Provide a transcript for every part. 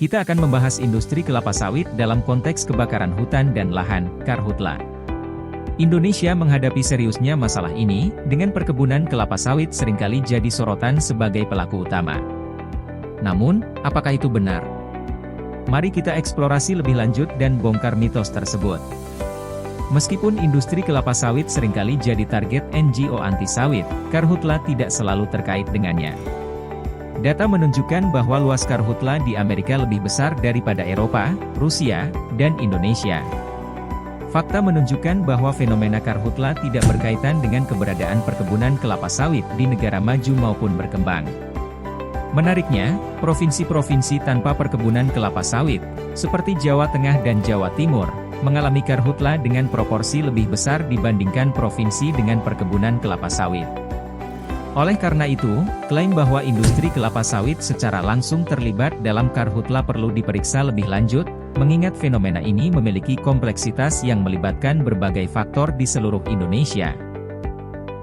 kita akan membahas industri kelapa sawit dalam konteks kebakaran hutan dan lahan, karhutla. Indonesia menghadapi seriusnya masalah ini, dengan perkebunan kelapa sawit seringkali jadi sorotan sebagai pelaku utama. Namun, apakah itu benar? Mari kita eksplorasi lebih lanjut dan bongkar mitos tersebut. Meskipun industri kelapa sawit seringkali jadi target NGO anti sawit, karhutla tidak selalu terkait dengannya. Data menunjukkan bahwa luas karhutla di Amerika lebih besar daripada Eropa, Rusia, dan Indonesia. Fakta menunjukkan bahwa fenomena karhutla tidak berkaitan dengan keberadaan perkebunan kelapa sawit di negara maju maupun berkembang. Menariknya, provinsi-provinsi tanpa perkebunan kelapa sawit, seperti Jawa Tengah dan Jawa Timur, mengalami karhutla dengan proporsi lebih besar dibandingkan provinsi dengan perkebunan kelapa sawit. Oleh karena itu, klaim bahwa industri kelapa sawit secara langsung terlibat dalam karhutla perlu diperiksa lebih lanjut, mengingat fenomena ini memiliki kompleksitas yang melibatkan berbagai faktor di seluruh Indonesia.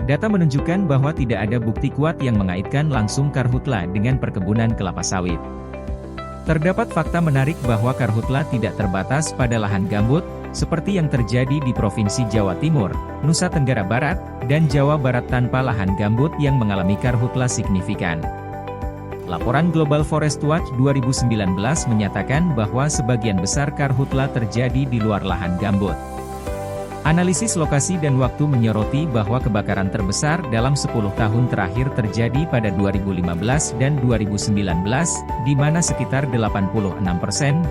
Data menunjukkan bahwa tidak ada bukti kuat yang mengaitkan langsung karhutla dengan perkebunan kelapa sawit. Terdapat fakta menarik bahwa karhutla tidak terbatas pada lahan gambut, seperti yang terjadi di Provinsi Jawa Timur, Nusa Tenggara Barat, dan Jawa Barat tanpa lahan gambut yang mengalami karhutla signifikan. Laporan Global Forest Watch 2019 menyatakan bahwa sebagian besar karhutla terjadi di luar lahan gambut. Analisis lokasi dan waktu menyoroti bahwa kebakaran terbesar dalam 10 tahun terakhir terjadi pada 2015 dan 2019, di mana sekitar 86%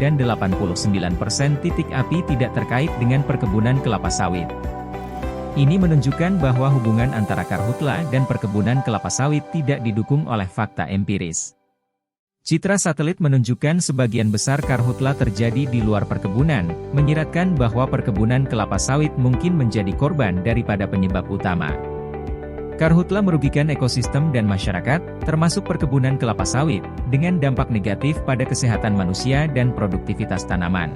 dan 89% titik api tidak terkait dengan perkebunan kelapa sawit. Ini menunjukkan bahwa hubungan antara karhutla dan perkebunan kelapa sawit tidak didukung oleh fakta empiris. Citra satelit menunjukkan sebagian besar karhutla terjadi di luar perkebunan, menyiratkan bahwa perkebunan kelapa sawit mungkin menjadi korban daripada penyebab utama. Karhutla merugikan ekosistem dan masyarakat, termasuk perkebunan kelapa sawit, dengan dampak negatif pada kesehatan manusia dan produktivitas tanaman.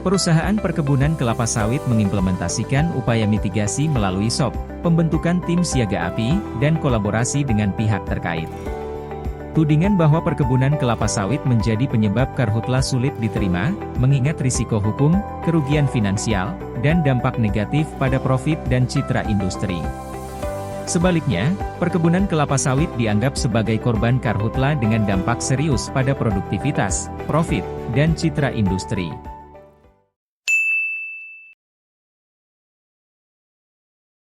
Perusahaan perkebunan kelapa sawit mengimplementasikan upaya mitigasi melalui SOP, pembentukan tim siaga api, dan kolaborasi dengan pihak terkait. Tudingan bahwa perkebunan kelapa sawit menjadi penyebab karhutla sulit diterima, mengingat risiko hukum, kerugian finansial, dan dampak negatif pada profit dan citra industri. Sebaliknya, perkebunan kelapa sawit dianggap sebagai korban karhutla dengan dampak serius pada produktivitas, profit, dan citra industri.